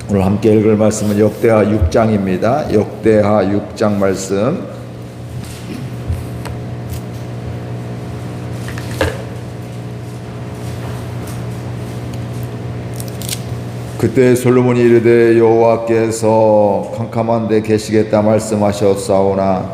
오늘 함께 읽을 말씀은 역대하 6장입니다. 역대하 6장 말씀. 그때 솔로몬이 이르되 여호와께서 캄캄한 데 계시겠다 말씀하셨사오나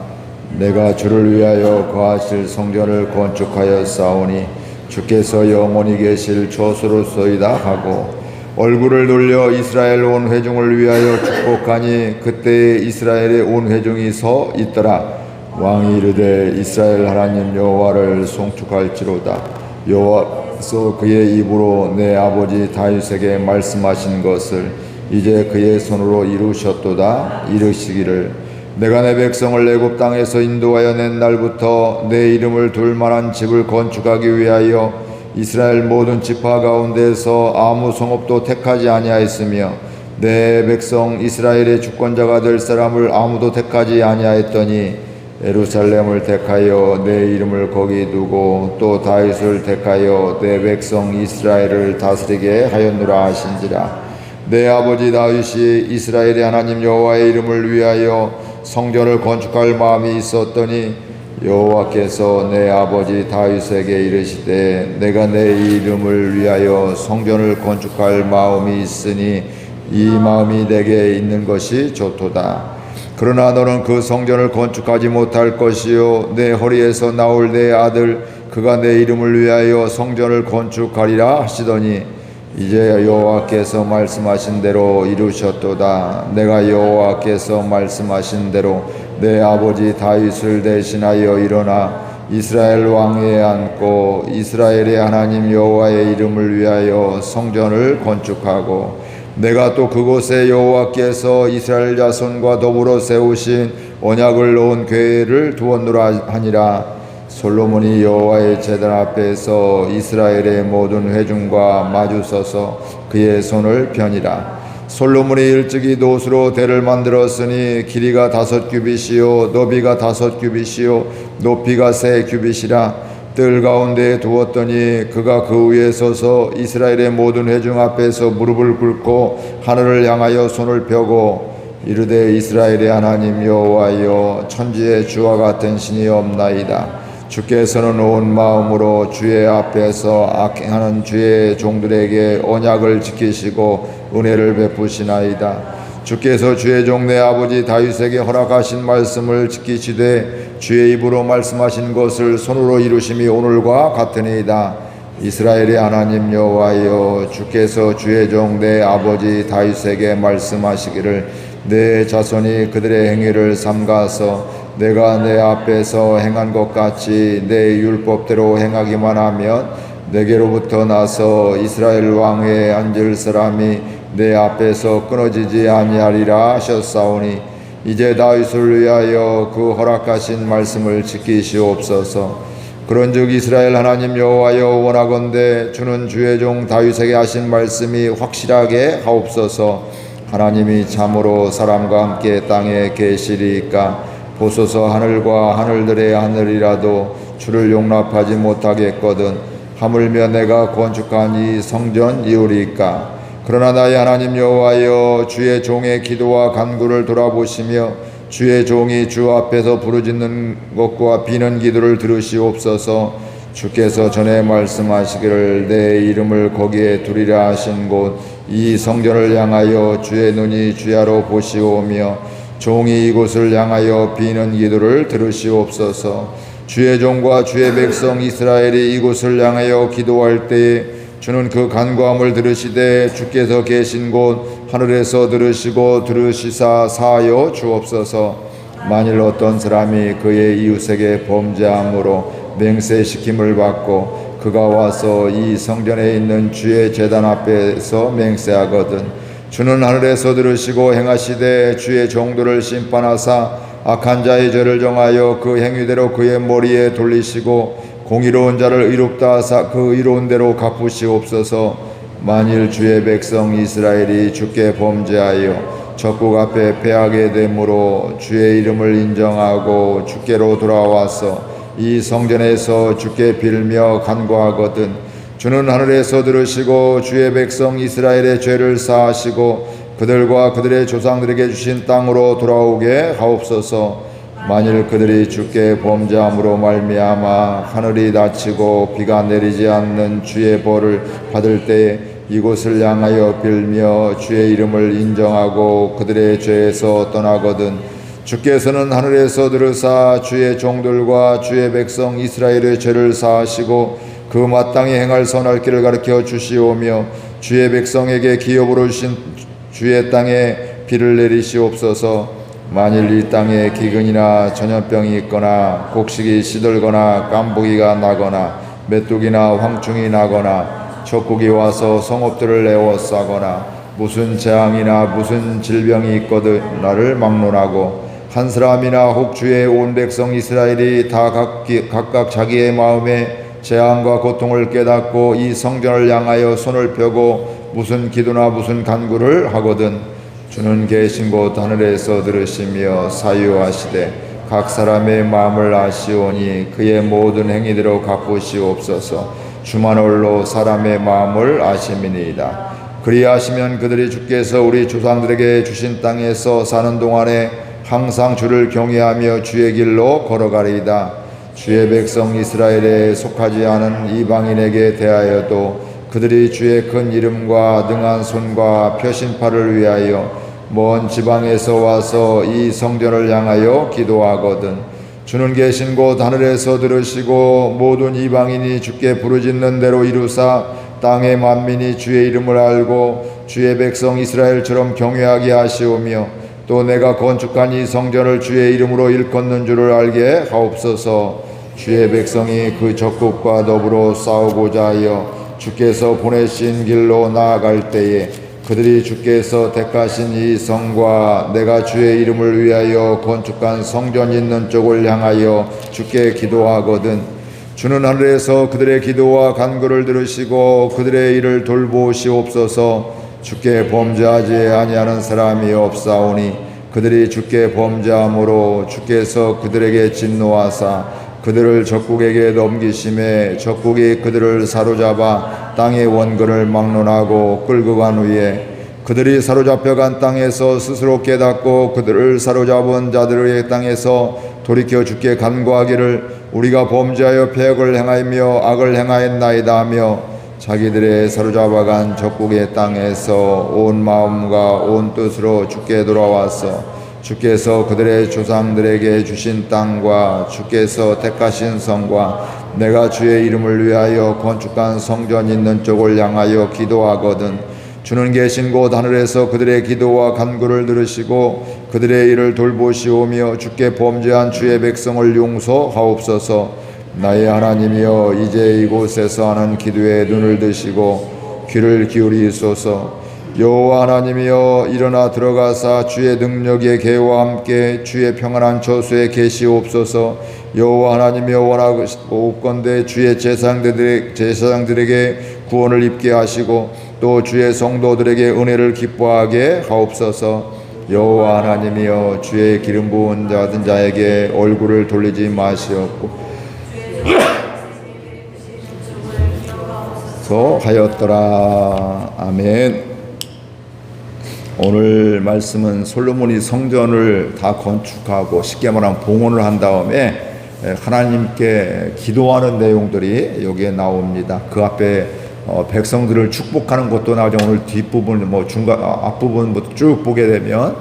내가 주를 위하여 거하실 성전을 건축하였사오니 주께서 영원히 계실 조수로소이다 하고 얼굴을 돌려 이스라엘 온 회중을 위하여 축복하니 그때에 이스라엘의 온 회중이 서 있더라. 왕이 이르되 이스라엘 하나님 여호와를 송축할지로다. 여호와께서 그의 입으로 내 아버지 다윗에게 말씀하신 것을 이제 그의 손으로 이루셨도다. 이르시기를 내가 내 백성을 애굽 땅에서 인도하여 낸 날부터 내 이름을 둘 만한 집을 건축하기 위하여 이스라엘 모든 지파 가운데서 아무 성읍도 택하지 아니하였으며 내 백성 이스라엘의 주권자가 될 사람을 아무도 택하지 아니하였더니 예루살렘을 택하여 내 이름을 거기 두고 또 다윗을 택하여 내 백성 이스라엘을 다스리게 하였노라 하신지라. 내 아버지 다윗이 이스라엘의 하나님 여호와의 이름을 위하여 성전을 건축할 마음이 있었더니 여호와께서 내 아버지 다윗에게 이르시되 내가 내 이름을 위하여 성전을 건축할 마음이 있으니 이 마음이 내게 있는 것이 좋도다. 그러나 너는 그 성전을 건축하지 못할 것이요 내 허리에서 나올 내 아들 그가 내 이름을 위하여 성전을 건축하리라 하시더니 이제 여호와께서 말씀하신 대로 이루셨도다. 내가 여호와께서 말씀하신 대로 내 아버지 다윗을 대신하여 일어나 이스라엘 왕위에 앉고 이스라엘의 하나님 여호와의 이름을 위하여 성전을 건축하고 내가 또 그곳에 여호와께서 이스라엘 자손과 더불어 세우신 언약을 놓은 궤를 두었노라 하니라. 솔로몬이 여호와의 제단 앞에서 이스라엘의 모든 회중과 마주서서 그의 손을 펴니라. 솔로몬이 일찍이 노수로 대를 만들었으니 길이가 5규빗이요 너비가 5규빗이요 높이가 3규빗이라. 뜰 가운데에 두었더니 그가 그 위에 서서 이스라엘의 모든 회중 앞에서 무릎을 꿇고 하늘을 향하여 손을 펴고 이르되 이스라엘의 하나님 여호와여 천지에 주와 같은 신이 없나이다. 주께서는 온 마음으로 주의 앞에서 악행하는 주의 종들에게 언약을 지키시고 은혜를 베푸시나이다. 주께서 주의 종 내 아버지 다윗에게 허락하신 말씀을 지키시되 주의 입으로 말씀하신 것을 손으로 이루심이 오늘과 같으니이다. 이스라엘의 하나님 여호와여 주께서 주의 종 내 아버지 다윗에게 말씀하시기를 내 자손이 그들의 행위를 삼가서 내가 내 앞에서 행한 것 같이 내 율법대로 행하기만 하면 내게로부터 나서 이스라엘 왕위에 앉을 사람이 내 앞에서 끊어지지 아니하리라 하셨사오니 이제 다윗을 위하여 그 허락하신 말씀을 지키시옵소서. 그런즉 이스라엘 하나님 여호와여 원하건대 주는 주의 종 다윗에게 하신 말씀이 확실하게 하옵소서. 하나님이 참으로 사람과 함께 땅에 계시리이까 보소서. 하늘과 하늘들의 하늘이라도 주를 용납하지 못하겠거든 하물며 내가 건축한 이 성전이오리이까. 그러나 나의 하나님 여호와여 주의 종의 기도와 간구를 돌아보시며 주의 종이 주 앞에서 부르짖는 것과 비는 기도를 들으시옵소서. 주께서 전에 말씀하시기를 내 이름을 거기에 두리라 하신 곳 이 성전을 향하여 주의 눈이 주야로 보시오며 종이 이곳을 향하여 비는 기도를 들으시옵소서. 주의 종과 주의 백성 이스라엘이 이곳을 향하여 기도할 때에 주는 그 간구함을 들으시되 주께서 계신 곳 하늘에서 들으시사 사하여 주옵소서. 만일 어떤 사람이 그의 이웃에게 범죄함으로 맹세시킴을 받고 그가 와서 이 성전에 있는 주의 제단 앞에서 맹세하거든 주는 하늘에서 들으시고 행하시되 주의 종들을 심판하사 악한 자의 죄를 정하여 그 행위대로 그의 머리에 돌리시고 공의로운 자를 의롭다 하사 그 의로운 대로 갚으시옵소서. 만일 주의 백성 이스라엘이 주께 범죄하여 적국 앞에 패하게 되므로 주의 이름을 인정하고 주께로 돌아와서 이 성전에서 주께 빌며 간구하거든 주는 하늘에서 들으시고 주의 백성 이스라엘의 죄를 사하시고 그들과 그들의 조상들에게 주신 땅으로 돌아오게 하옵소서. 만일 그들이 주께 범죄함으로 말미암아 하늘이 닫히고 비가 내리지 않는 주의 벌을 받을 때에 이곳을 향하여 빌며 주의 이름을 인정하고 그들의 죄에서 떠나거든 주께서는 하늘에서 들으사 주의 종들과 주의 백성 이스라엘의 죄를 사하시고 그 마땅히 행할 선할 길을 가르쳐 주시오며 주의 백성에게 기업으로 주신 주의 땅에 비를 내리시옵소서. 만일 이 땅에 기근이나 전염병이 있거나 곡식이 시들거나 깐부기가 나거나 메뚜기나 황충이 나거나 적국이 와서 성읍들을 에워싸거나 무슨 재앙이나 무슨 질병이 있거든 나를 막론하고 한 사람이나 혹 주의 온 백성 이스라엘이 다 각각 자기의 마음에 재앙과 고통을 깨닫고 이 성전을 향하여 손을 펴고 무슨 기도나 무슨 간구를 하거든 주는 계신 곳 하늘에서 들으시며 사유하시되 각 사람의 마음을 아시오니 그의 모든 행위대로 갚으시옵소서. 주만 홀로 사람의 마음을 아심이니이다. 그리하시면 그들이 주께서 우리 조상들에게 주신 땅에서 사는 동안에 항상 주를 경외하며 주의 길로 걸어가리이다. 주의 백성 이스라엘에 속하지 않은 이방인에게 대하여도 그들이 주의 큰 이름과 능한 손과 표신팔을 위하여 먼 지방에서 와서 이 성전을 향하여 기도하거든 주는 계신 곳 하늘에서 들으시고 모든 이방인이 주께 부르짖는 대로 이루사 땅의 만민이 주의 이름을 알고 주의 백성 이스라엘처럼 경외하게 하시오며 또 내가 건축한 이 성전을 주의 이름으로 일컫는 줄을 알게 하옵소서. 주의 백성이 그 적국과 더불어 싸우고자 하여 주께서 보내신 길로 나아갈 때에 그들이 주께서 택하신 이 성과 내가 주의 이름을 위하여 건축한 성전 있는 쪽을 향하여 주께 기도하거든 주는 하늘에서 그들의 기도와 간구를 들으시고 그들의 일을 돌보시옵소서. 주께 범죄하지 아니하는 사람이 없사오니 그들이 주께 범죄함으로 주께서 그들에게 진노하사 그들을 적국에게 넘기심에 적국이 그들을 사로잡아 땅의 원근을 막론하고 끌고 간 후에 그들이 사로잡혀간 땅에서 스스로 깨닫고 그들을 사로잡은 자들의 땅에서 돌이켜 주께 간구하기를 우리가 범죄하여 패역을 행하며 악을 행하였나이다 하며 자기들의 사로잡아간 적국의 땅에서 온 마음과 온 뜻으로 주께 돌아와서 주께서 그들의 조상들에게 주신 땅과 주께서 택하신 성과 내가 주의 이름을 위하여 건축한 성전 있는 쪽을 향하여 기도하거든 주는 계신 곳 하늘에서 그들의 기도와 간구를 들으시고 그들의 일을 돌보시오며 주께 범죄한 주의 백성을 용서하옵소서. 나의 하나님이여 이제 이곳에서 하는 기도에 눈을 드시고 귀를 기울이소서. 여호와 하나님이여 일어나 들어가사 주의 능력의 계와 함께 주의 평안한 처소에 계시옵소서. 여호와 하나님이여 원하옵건대 주의 제사장들에게 구원을 입게 하시고 또 주의 성도들에게 은혜를 기뻐하게 하옵소서. 여호와 하나님이여 주의 기름 부은 받은 자에게 얼굴을 돌리지 마시옵고 하였더라. 아멘. 오늘 말씀은 솔로몬이 성전을 다 건축하고 쉽게 말하면 봉헌을 한 다음에 하나님께 기도하는 내용들이 여기에 나옵니다. 그 앞에 백성들을 축복하는 것도 나오죠. 오늘 뒷부분 앞부분 쭉 보게 되면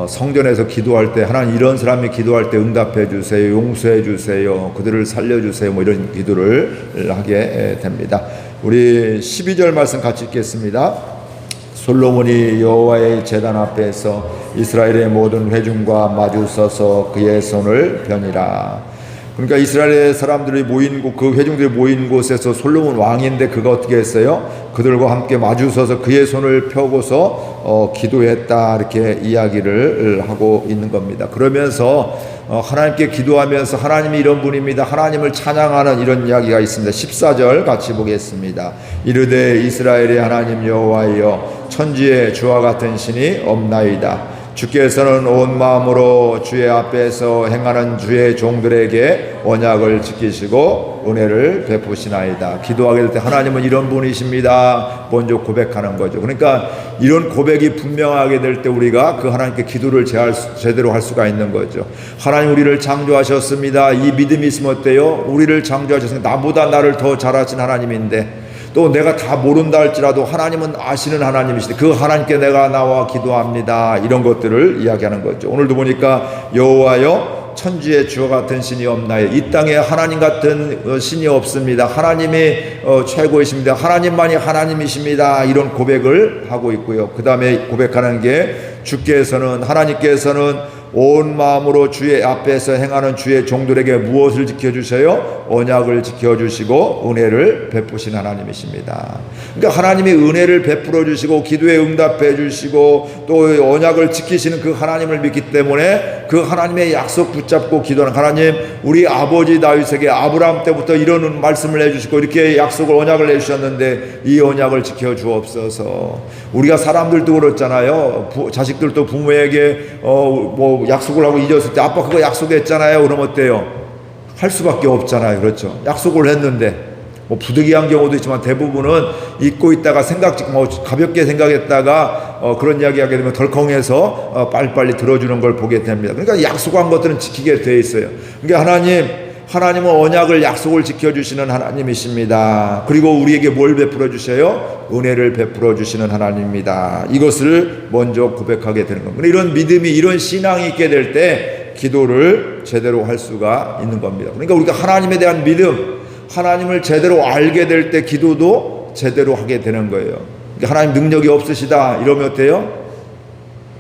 성전에서 기도할 때 하나님 이런 사람이 기도할 때 응답해 주세요, 용서해 주세요, 그들을 살려 주세요, 이런 기도를 하게 됩니다. 우리 12절 말씀 같이 읽겠습니다. 솔로몬이 여호와의 제단 앞에서 이스라엘의 모든 회중과 마주 서서 그의 손을 펴니라. 그러니까 이스라엘의 사람들이 모인 곳, 그 회중들이 모인 곳에서 솔로몬 왕인데 그가 어떻게 했어요? 그들과 함께 마주 서서 그의 손을 펴고서 기도했다, 이렇게 이야기를 하고 있는 겁니다. 그러면서 하나님께 기도하면서 하나님이 이런 분입니다, 하나님을 찬양하는 이런 이야기가 있습니다. 14절 같이 보겠습니다. 이르되 이스라엘의 하나님 여호와여 천지에 주와 같은 신이 없나이다. 주께서는 온 마음으로 주의 앞에서 행하는 주의 종들에게 언약을 지키시고 은혜를 베푸시나이다. 기도하게 될 때 하나님은 이런 분이십니다. 먼저 고백하는 거죠. 그러니까 이런 고백이 분명하게 될 때 우리가 그 하나님께 기도를 제대로 할 수가 있는 거죠. 하나님 우리를 창조하셨습니다. 이 믿음이 있으면 어때요? 우리를 창조하셨습니다. 나보다 나를 더 잘하신 하나님인데 또 내가 다 모른다 할지라도 하나님은 아시는 하나님이시대. 그 하나님께 내가 나와 기도합니다. 이런 것들을 이야기하는 거죠. 오늘도 보니까 여호와여 천지에 주와 같은 신이 없나요? 이 땅에 하나님 같은 신이 없습니다. 하나님이 최고이십니다. 하나님만이 하나님이십니다. 이런 고백을 하고 있고요. 그 다음에 고백하는 게 주께서는 하나님께서는 온 마음으로 주의 앞에서 행하는 주의 종들에게 무엇을 지켜주세요? 언약을 지켜주시고 은혜를 베푸신 하나님이십니다. 그러니까 하나님이 은혜를 베풀어 주시고 기도에 응답해 주시고 또 언약을 지키시는 그 하나님을 믿기 때문에 그 하나님의 약속 붙잡고 기도하는 하나님, 우리 아버지 다윗에게 아브라함 때부터 이런 말씀을 해주시고 이렇게 약속을 언약을 해주셨는데 이 언약을 지켜주옵소서. 우리가 사람들도 그렇잖아요. 자식들도 부모에게 약속을 하고 잊었을 때 아빠 그거 약속했잖아요. 그러면 어때요? 할 수밖에 없잖아요. 그렇죠? 약속을 했는데 부득이한 경우도 있지만 대부분은 잊고 있다가 가볍게 생각했다가 그런 이야기 하게 되면 덜컹해서 빨리빨리 들어주는 걸 보게 됩니다. 그러니까 약속한 것들은 지키게 돼 있어요. 그러니까 하나님은 언약을 약속을 지켜주시는 하나님이십니다. 그리고 우리에게 뭘 베풀어 주세요? 은혜를 베풀어 주시는 하나님입니다. 이것을 먼저 고백하게 되는 겁니다. 이런 믿음이, 이런 신앙이 있게 될 때 기도를 제대로 할 수가 있는 겁니다. 그러니까 우리가 하나님에 대한 믿음, 하나님을 제대로 알게 될 때 기도도 제대로 하게 되는 거예요. 그러니까 하나님 능력이 없으시다 이러면 어때요?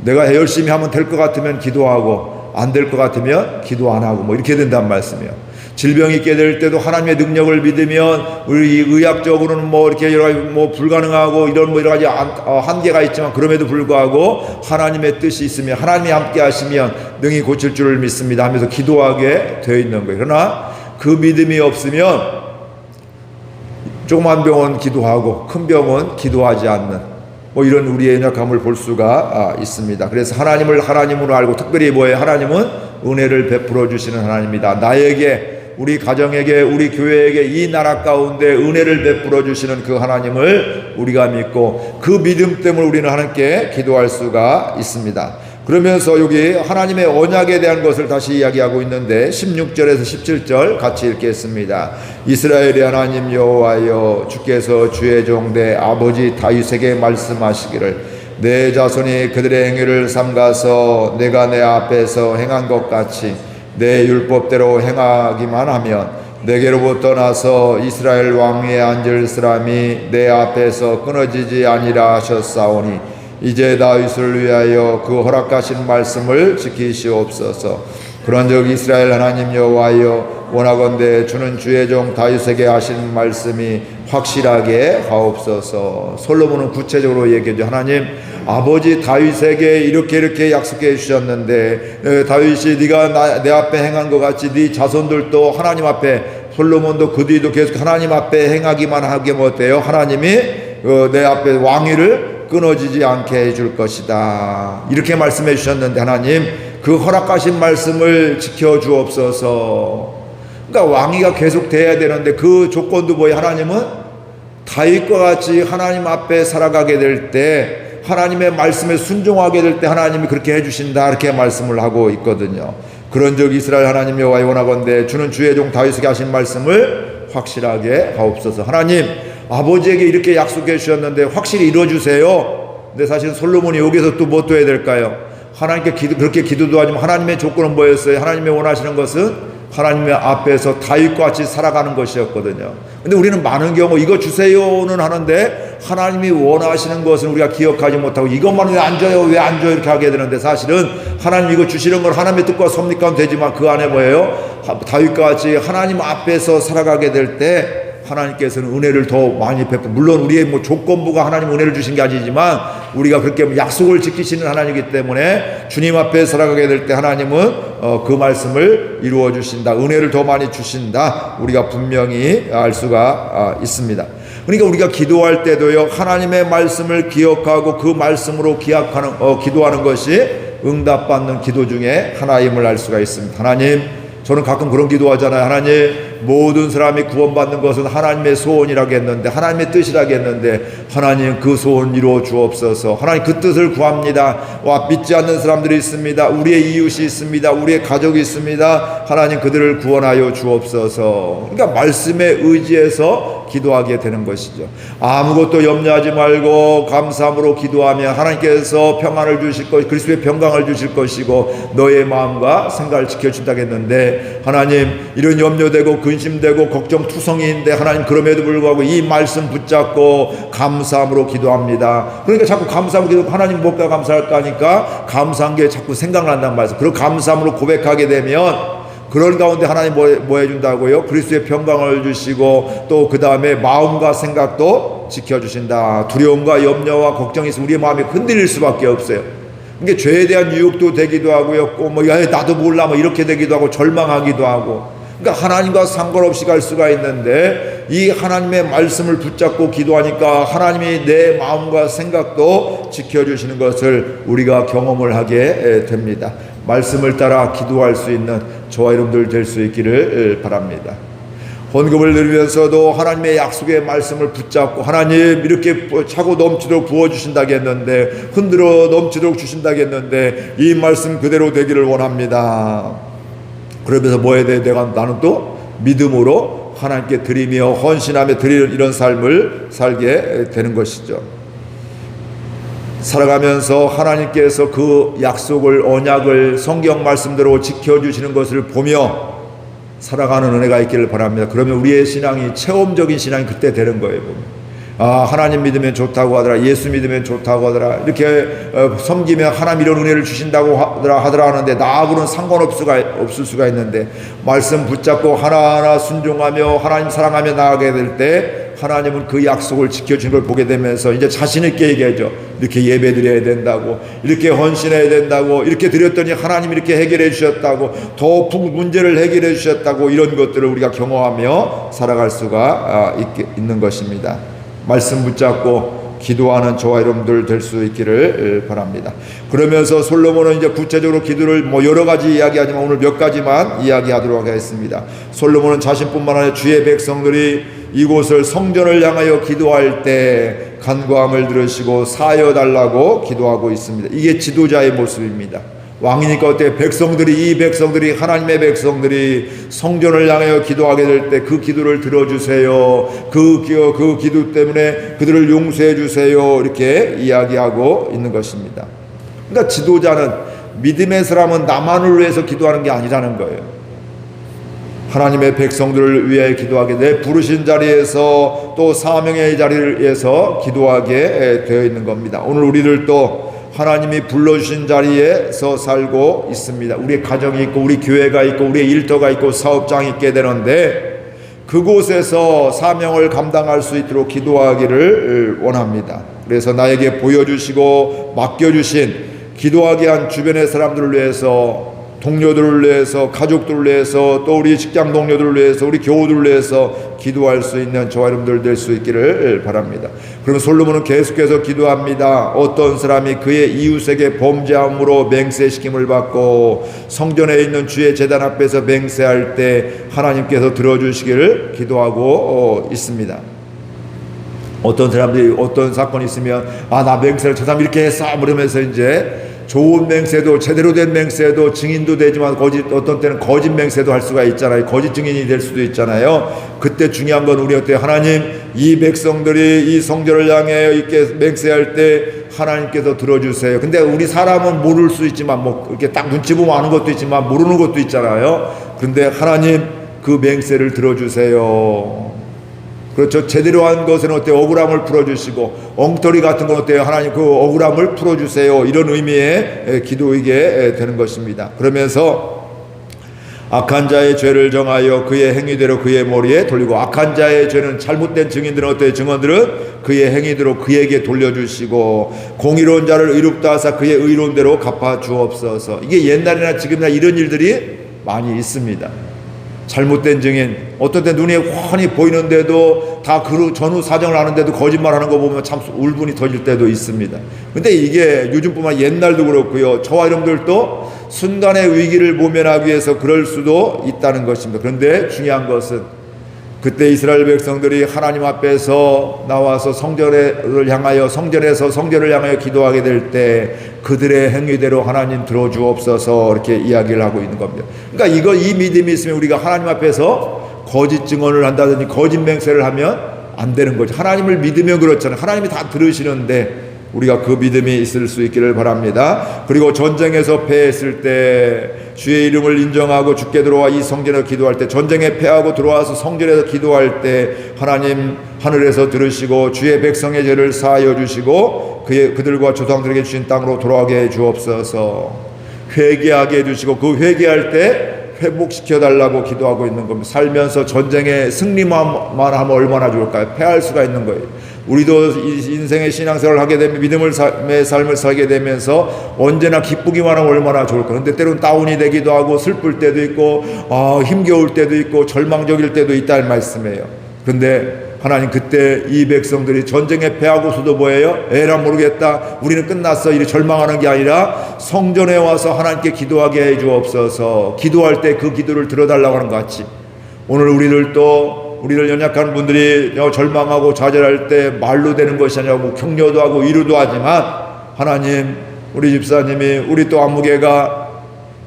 내가 열심히 하면 될 것 같으면 기도하고 안 될 것 같으면 기도 안 하고 이렇게 된단 말씀이에요. 질병이 있게 될 때도 하나님의 능력을 믿으면 우리 의학적으로는 이렇게 여러 가지 불가능하고 이런 여러 가지 한계가 있지만 그럼에도 불구하고 하나님의 뜻이 있으면 하나님이 함께 하시면 능히 고칠 줄을 믿습니다 하면서 기도하게 되어 있는 거예요. 그러나 그 믿음이 없으면 조그만 병은 기도하고 큰 병은 기도하지 않는 이런 우리의 연약함을 볼 수가 있습니다. 그래서 하나님을 하나님으로 알고 특별히 하나님은 은혜를 베풀어 주시는 하나님이다. 나에게, 우리 가정에게, 우리 교회에게, 이 나라 가운데 은혜를 베풀어 주시는 그 하나님을 우리가 믿고 그 믿음 때문에 우리는 하나님께 기도할 수가 있습니다. 그러면서 여기 하나님의 언약에 대한 것을 다시 이야기하고 있는데 16절에서 17절 같이 읽겠습니다. 이스라엘의 하나님 여호와여, 주께서 주의 종대 아버지 다윗에게 말씀하시기를 내 자손이 그들의 행위를 삼가서 내가 내 앞에서 행한 것 같이 내 율법대로 행하기만 하면 내게로부터 나서 이스라엘 왕위에 앉을 사람이 내 앞에서 끊어지지 아니라 하셨사오니 이제 다윗을 위하여 그 허락하신 말씀을 지키시옵소서. 그런즉 이스라엘 하나님 여호와여, 원하건대 주는 주의 종 다윗에게 하신 말씀이 확실하게 하옵소서. 솔로몬은 구체적으로 얘기하죠. 하나님, 아버지 다윗에게 이렇게 약속해 주셨는데 다윗이 네가 내 앞에 행한 것 같이 네 자손들도 하나님 앞에, 솔로몬도 그 뒤도 계속 하나님 앞에 행하기만 하게 어때요? 하나님이 내 앞에 왕위를 끊어지지 않게 해줄 것이다. 이렇게 말씀해 주셨는데 하나님, 그 허락하신 말씀을 지켜주옵소서. 그러니까 왕위가 계속 돼야 되는데 그 조건도 하나님은 다윗과 같이 하나님 앞에 살아가게 될 때, 하나님의 말씀에 순종하게 될 때 하나님이 그렇게 해주신다, 이렇게 말씀을 하고 있거든요. 그런즉 이스라엘 하나님 여호와여, 원하건대 주는 주의 종 다윗에게 하신 말씀을 확실하게 하옵소서. 하나님, 아버지에게 이렇게 약속해 주셨는데 확실히 이루어주세요. 근데 사실 솔로몬이 여기서 또 뭐 또 해야 될까요? 하나님께 그렇게 기도도 하지만 하나님의 조건은 뭐였어요? 하나님의 원하시는 것은 하나님의 앞에서 다윗과 같이 살아가는 것이었거든요. 근데 우리는 많은 경우 이거 주세요는 하는데 하나님이 원하시는 것은 우리가 기억하지 못하고 이것만 왜 안 줘요? 왜 안 줘요? 이렇게 하게 되는데 사실은 하나님 이거 주시는 건 하나님의 뜻과 섭리가 되지만 그 안에 다윗과 같이 하나님 앞에서 살아가게 될 때 하나님께서는 은혜를 더 많이 베풀고, 물론 우리의 조건부가 하나님 은혜를 주신 게 아니지만 우리가 그렇게 약속을 지키시는 하나님이기 때문에 주님 앞에 살아가게 될 때 하나님은 그 말씀을 이루어 주신다, 은혜를 더 많이 주신다, 우리가 분명히 알 수가 있습니다. 그러니까 우리가 기도할 때도요, 하나님의 말씀을 기억하고 그 말씀으로 기도하는 것이 응답받는 기도 중에 하나임을 알 수가 있습니다. 하나님, 저는 가끔 그런 기도하잖아요. 하나님, 모든 사람이 구원받는 것은 하나님의 소원이라겠는데, 하나님의 뜻이라겠는데, 하나님 그 소원 이루어 주옵소서. 하나님 그 뜻을 구합니다. 믿지 않는 사람들이 있습니다. 우리의 이웃이 있습니다. 우리의 가족이 있습니다. 하나님 그들을 구원하여 주옵소서. 그러니까 말씀에 의지해서 기도하게 되는 것이죠. 아무것도 염려하지 말고 감사함으로 기도하면 하나님께서 평안을 주실 것, 그리스도의 평강을 주실 것이고 너의 마음과 생각을 지켜준다겠는데, 하나님 이런 염려되고 근심되고 걱정투성이인데 하나님 그럼에도 불구하고 이 말씀 붙잡고 감사함으로 기도합니다. 그러니까 자꾸 감사함으로 기도하고 하나님 뭐가 감사할까 하니까 감사한 게 자꾸 생각난단 말이죠. 그리고 감사함으로 고백하게 되면 그런 가운데 하나님 뭐 해준다고요? 그리스도의 평강을 주시고 또 그 다음에 마음과 생각도 지켜주신다. 두려움과 염려와 걱정이 있으면 우리의 마음이 흔들릴 수밖에 없어요. 이게 죄에 대한 유혹도 되기도 하고요. 나도 몰라 이렇게 되기도 하고 절망하기도 하고. 그러니까 하나님과 상관없이 갈 수가 있는데 이 하나님의 말씀을 붙잡고 기도하니까 하나님이 내 마음과 생각도 지켜주시는 것을 우리가 경험을 하게 됩니다. 말씀을 따라 기도할 수 있는 저와 여러분들 될 수 있기를 바랍니다. 헌금을 드리면서도 하나님의 약속의 말씀을 붙잡고 하나님 이렇게 차고 넘치도록 부어주신다겠는데, 흔들어 넘치도록 주신다겠는데 이 말씀 그대로 되기를 원합니다. 그러면서 뭐 해야 돼? 나는 또 믿음으로 하나님께 드리며 헌신하며 드리는 이런 삶을 살게 되는 것이죠. 살아가면서 하나님께서 그 약속을, 언약을 성경 말씀대로 지켜주시는 것을 보며 살아가는 은혜가 있기를 바랍니다. 그러면 우리의 신앙이 체험적인 신앙이 그때 되는 거예요. 하나님 믿으면 좋다고 하더라, 예수 믿으면 좋다고 하더라, 이렇게 섬기면 하나님 이런 은혜를 주신다고 하더라 하는데 나하고는 상관없을 수가 있는데 말씀 붙잡고 하나하나 순종하며 하나님 사랑하며 나아가게 될 때 하나님은 그 약속을 지켜주는 걸 보게 되면서 이제 자신 있게 얘기하죠. 이렇게 예배 드려야 된다고, 이렇게 헌신해야 된다고, 이렇게 드렸더니 하나님 이렇게 해결해 주셨다고, 더 문제를 해결해 주셨다고, 이런 것들을 우리가 경험하며 살아갈 수가 있는 것입니다. 말씀 붙잡고 기도하는 저와 여러분들 될 수 있기를 바랍니다. 그러면서 솔로몬은 이제 구체적으로 기도를 여러 가지 이야기하지만 오늘 몇 가지만 이야기하도록 하겠습니다. 솔로몬은 자신뿐만 아니라 주의 백성들이 이곳을 성전을 향하여 기도할 때 간구함을 들으시고 사하여 달라고 기도하고 있습니다. 이게 지도자의 모습입니다. 왕이니까 어때? 이 백성들이 하나님의 백성들이 성전을 향하여 기도하게 될 때 그 기도를 들어주세요. 그 기도 때문에 그들을 용서해 주세요. 이렇게 이야기하고 있는 것입니다. 그러니까 지도자는, 믿음의 사람은 나만을 위해서 기도하는 게 아니라는 거예요. 하나님의 백성들을 위해 기도하게 돼 부르신 자리에서 또 사명의 자리에서 기도하게 되어 있는 겁니다. 오늘 우리들도 하나님이 불러주신 자리에서 살고 있습니다. 우리의 가정이 있고 우리 교회가 있고 우리의 일터가 있고 사업장이 있게 되는데 그곳에서 사명을 감당할 수 있도록 기도하기를 원합니다. 그래서 나에게 보여주시고 맡겨주신 기도하게 한 주변의 사람들을 위해서, 동료들을 위해서, 가족들을 위해서, 또 우리 직장 동료들을 위해서, 우리 교우들을 위해서 기도할 수 있는 저와 여러분들 될 수 있기를 바랍니다. 그러면 솔로몬은 계속해서 기도합니다. 어떤 사람이 그의 이웃에게 범죄함으로 맹세시킴을 받고 성전에 있는 주의 제단 앞에서 맹세할 때 하나님께서 들어주시기를 기도하고 있습니다. 어떤 사람들이 어떤 사건이 있으면 나 맹세를 저 사람 이렇게 했어 그러면서 이제 좋은 맹세도, 제대로 된 맹세도 증인도 되지만 어떤 때는 거짓 맹세도 할 수가 있잖아요. 거짓 증인이 될 수도 있잖아요. 그때 중요한 건 우리 어때요? 하나님, 이 백성들이 이 성전을 향해 이렇게 맹세할 때 하나님께서 들어주세요. 근데 우리 사람은 모를 수 있지만 이렇게 딱 눈치 보면 아는 것도 있지만 모르는 것도 있잖아요. 근데 하나님 그 맹세를 들어주세요. 그렇죠. 제대로 한 것은 어때요? 억울함을 풀어주시고, 엉터리 같은 건 어때요? 하나님 그 억울함을 풀어주세요. 이런 의미의 기도이게 되는 것입니다. 그러면서 악한 자의 죄를 정하여 그의 행위대로 그의 머리에 돌리고, 악한 자의 죄는 잘못된 증인들은 어때요? 증언들은 그의 행위대로 그에게 돌려주시고, 공의로운 자를 의롭다 하사 그의 의로운대로 갚아 주옵소서. 이게 옛날이나 지금이나 이런 일들이 많이 있습니다. 잘못된 증인, 어떤 때 눈에 훤히 보이는데도 다 그 전후 사정을 아는데도 거짓말하는 거 보면 참 울분이 터질 때도 있습니다. 근데 이게 요즘뿐만 아니라 옛날도 그렇고요. 저와 여러분들도 순간의 위기를 모면하기 위해서 그럴 수도 있다는 것입니다. 그런데 중요한 것은 그때 이스라엘 백성들이 하나님 앞에서 나와서 성전을 향하여 기도하게 될 때 그들의 행위대로 하나님 들어주옵소서 이렇게 이야기를 하고 있는 겁니다. 그러니까 이 믿음이 있으면 우리가 하나님 앞에서 거짓 증언을 한다든지 거짓 맹세를 하면 안 되는 거죠. 하나님을 믿으면 그렇잖아요. 하나님이 다 들으시는데 우리가 그 믿음이 있을 수 있기를 바랍니다. 그리고 전쟁에서 패했을 때 주의 이름을 인정하고 주께 들어와 이 성전에서 기도할 때, 전쟁에 패하고 들어와서 성전에서 기도할 때 하나님 하늘에서 들으시고 주의 백성의 죄를 사하여 주시고 그들과 조상들에게 주신 땅으로 돌아가게 해 주옵소서. 회개하게 해주시고 그 회개할 때 회복시켜 달라고 기도하고 있는 겁니다. 살면서 전쟁에 승리만 하면 얼마나 좋을까요? 패할 수가 있는 거예요. 우리도 인생의 신앙생활을 하게 되면 믿음의 삶을 살게 되면서 언제나 기쁘기만 하면 얼마나 좋을까. 그런데 때로는 다운이 되기도 하고 슬플 때도 있고 힘겨울 때도 있고 절망적일 때도 있다는 말씀이에요. 그런데 하나님 그때 이 백성들이 전쟁에 패하고서도 뭐예요? 에라 모르겠다, 우리는 끝났어, 이렇게 절망하는 게 아니라 성전에 와서 하나님께 기도하게 해 주옵소서. 기도할 때 그 기도를 들어달라고 하는 것 같이 오늘 우리를 연약한 분들이 절망하고 좌절할 때 말로 되는 것이 아니라 격려도 하고 위로도 하지만 하나님, 우리 집사님이 우리 또 안무개가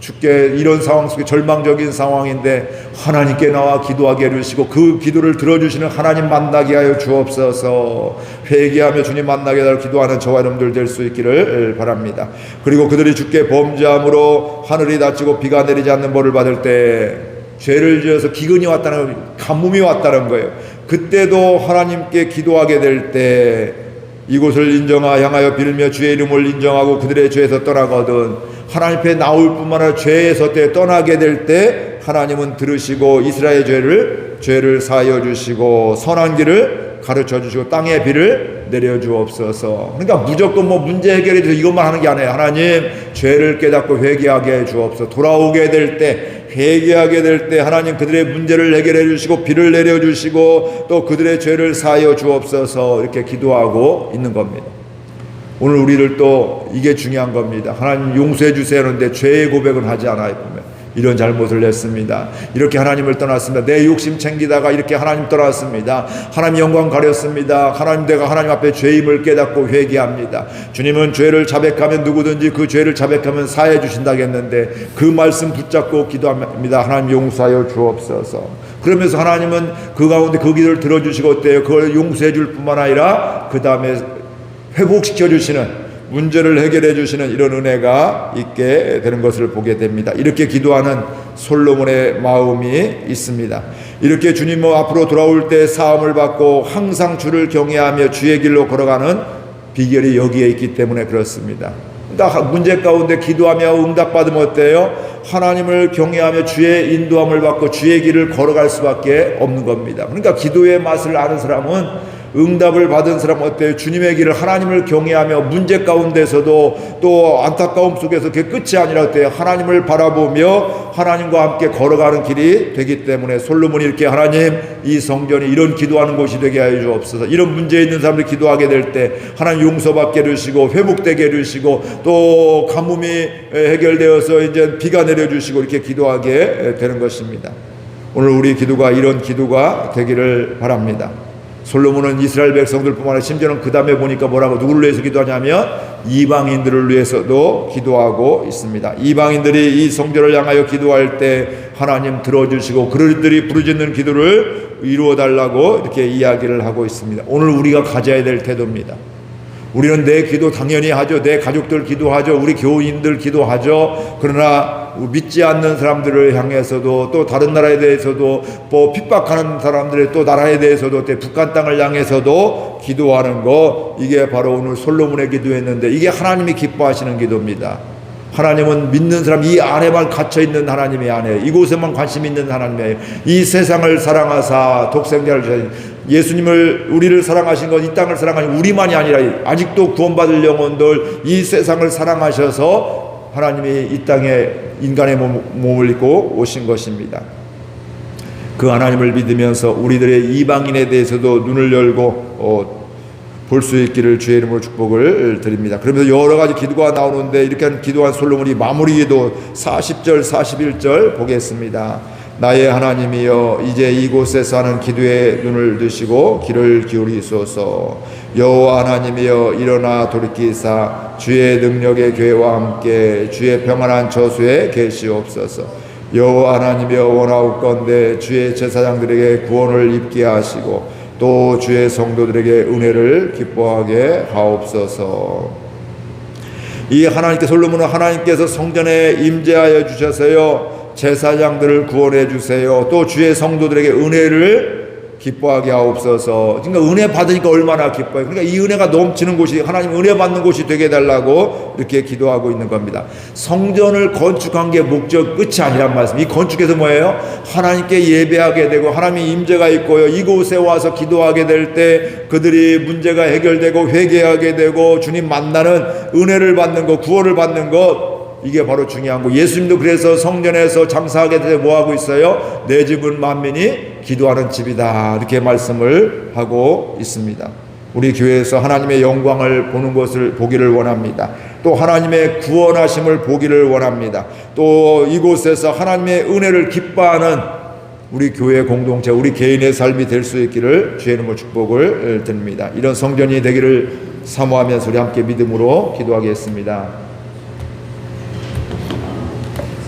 주께 이런 상황 속에 절망적인 상황인데 하나님께 나와 기도하게 해주시고 그 기도를 들어주시는 하나님 만나게 하여 주옵소서. 회개하며 주님 만나게 해달라고 기도하는 저와 여러분들 될 수 있기를 바랍니다. 그리고 그들이 주께 범죄함으로 하늘이 닫히고 비가 내리지 않는 벌을 받을 때 죄를 지어서 기근이 왔다는, 가뭄이 왔다는 거예요. 그때도 하나님께 기도하게 될 때 이곳을 향하여 빌며 주의 이름을 인정하고 그들의 죄에서 떠나거든 하나님 앞에 나올 뿐만 아니라 죄에서 떠나게 될 때 하나님은 들으시고 이스라엘의 죄를 사하여 주시고 선한 길을 가르쳐 주시고 땅의 비를 내려 주옵소서. 그러니까 무조건 문제 해결에 대해서 이것만 하는 게 아니에요. 하나님, 죄를 깨닫고 회개하게 해 주옵소서. 돌아오게 될 때, 회개하게 될 때 하나님 그들의 문제를 해결해 주시고 비를 내려 주시고 또 그들의 죄를 사하여 주옵소서. 이렇게 기도하고 있는 겁니다. 오늘 우리를 또 이게 중요한 겁니다. 하나님 용서해 주세요 하는데 죄의 고백은 하지 않아요. 보면 이런 잘못을 했습니다. 이렇게 하나님을 떠났습니다. 내 욕심 챙기다가 이렇게 하나님 떠났습니다. 하나님 영광 가렸습니다. 하나님, 내가 하나님 앞에 죄임을 깨닫고 회개합니다. 주님은 죄를 자백하면 누구든지 그 죄를 자백하면 사해 주신다겠는데 그 말씀 붙잡고 기도합니다. 하나님 용서하여 주옵소서. 그러면서 하나님은 그 가운데 그 기도를 들어주시고 어때요? 그걸 용서해 줄 뿐만 아니라 그 다음에 회복시켜 주시는, 문제를 해결해 주시는 이런 은혜가 있게 되는 것을 보게 됩니다. 이렇게 기도하는 솔로몬의 마음이 있습니다. 이렇게 주님 앞으로 돌아올 때 사함을 받고 항상 주를 경외하며 주의 길로 걸어가는 비결이 여기에 있기 때문에 그렇습니다. 그러니까 문제 가운데 기도하며 응답받으면 어때요? 하나님을 경외하며 주의 인도함을 받고 주의 길을 걸어갈 수밖에 없는 겁니다. 그러니까 기도의 맛을 아는 사람은, 응답을 받은 사람은 어때요? 주님의 길을, 하나님을 경외하며 문제 가운데서도 또 안타까움 속에서 그게 끝이 아니라 어때요? 하나님을 바라보며 하나님과 함께 걸어가는 길이 되기 때문에 솔로몬이 이렇게 하나님, 이 성전이 이런 기도하는 곳이 되게 하여 주옵소서. 이런 문제 있는 사람들이 기도하게 될 때 하나님 용서받게 해주시고 회복되게 해주시고 또 가뭄이 해결되어서 이제 비가 내려주시고 이렇게 기도하게 되는 것입니다. 오늘 우리 기도가 이런 기도가 되기를 바랍니다. 솔로몬은 이스라엘 백성들뿐만 아니라 심지어는 그 다음에 보니까 뭐라고, 누구를 위해서 기도하냐면 이방인들을 위해서도 기도하고 있습니다. 이방인들이 이 성전을 향하여 기도할 때 하나님 들어주시고 그들이 부르짖는 기도를 이루어달라고 이렇게 이야기를 하고 있습니다. 오늘 우리가 가져야 될 태도입니다. 우리는 내 기도 당연히 하죠. 내 가족들 기도하죠. 우리 교인들 기도하죠. 그러나 믿지 않는 사람들을 향해서도 또 다른 나라에 대해서도 또 핍박하는 사람들의 또 나라에 대해서도 북한 땅을 향해서도 기도하는 거, 이게 바로 오늘 솔로몬의 기도였는데 이게 하나님이 기뻐하시는 기도입니다. 하나님은 믿는 사람, 이 안에만 갇혀있는 하나님이 아니에요. 이곳에만 관심 있는 하나님이에요. 이 세상을 사랑하사 독생자를 주셨, 예수님을, 우리를 사랑하신 건 이 땅을 사랑하신 우리만이 아니라 아직도 구원받을 영혼들, 이 세상을 사랑하셔서 하나님이 이 땅에 인간의 몸을 입고 오신 것입니다. 그 하나님을 믿으면서 우리들의 이방인에 대해서도 눈을 열고 볼 수 있기를 주의 이름으로 축복을 드립니다. 그러면서 여러 가지 기도가 나오는데 이렇게 기도한 솔로몬이 마무리 기도 40절 41절 보겠습니다. 나의 하나님이여 이제 이곳에서 하는 기도에 눈을 드시고 귀를 기울이소서. 여호와 하나님이여 일어나 돌이키사 주의 능력의 교회와 함께 주의 평안한 저수에 계시옵소서. 여호와 하나님이여 원하옵건대 주의 제사장들에게 구원을 입게 하시고 또 주의 성도들에게 은혜를 기뻐하게 하옵소서. 이 하나님께 솔로몬은 하나님께서 성전에 임재하여 주셔서요 제사장들을 구원해 주세요. 또 주의 성도들에게 은혜를 기뻐하게 하옵소서. 그러니까 은혜 받으니까 얼마나 기뻐요. 그러니까 이 은혜가 넘치는 곳이 하나님 은혜 받는 곳이 되게 해달라고 이렇게 기도하고 있는 겁니다. 성전을 건축한 게 목적 끝이 아니란 말씀. 이 건축에서 뭐예요? 하나님께 예배하게 되고 하나님의 임재가 있고요. 이곳에 와서 기도하게 될 때 그들이 문제가 해결되고 회개하게 되고 주님 만나는 은혜를 받는 것, 구원을 받는 것, 이게 바로 중요한 거. 예수님도 그래서 성전에서 장사하게 될 때 뭐하고 있어요? 내 집은 만민이 기도하는 집이다 이렇게 말씀을 하고 있습니다. 우리 교회에서 하나님의 영광을 보는 것을 보기를 원합니다. 또 하나님의 구원하심을 보기를 원합니다. 또 이곳에서 하나님의 은혜를 기뻐하는 우리 교회 공동체, 우리 개인의 삶이 될 수 있기를 주의 이름으로 축복을 드립니다. 이런 성전이 되기를 사모하면서 우리 함께 믿음으로 기도하겠습니다.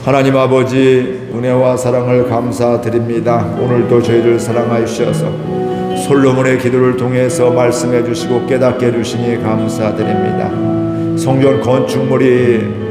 하나님 아버지 은혜와 사랑을 감사드립니다. 오늘도 저희를 사랑하여 주셔서 솔로몬의 기도를 통해서 말씀해 주시고 깨닫게 해주시니 감사드립니다. 성전 건축물이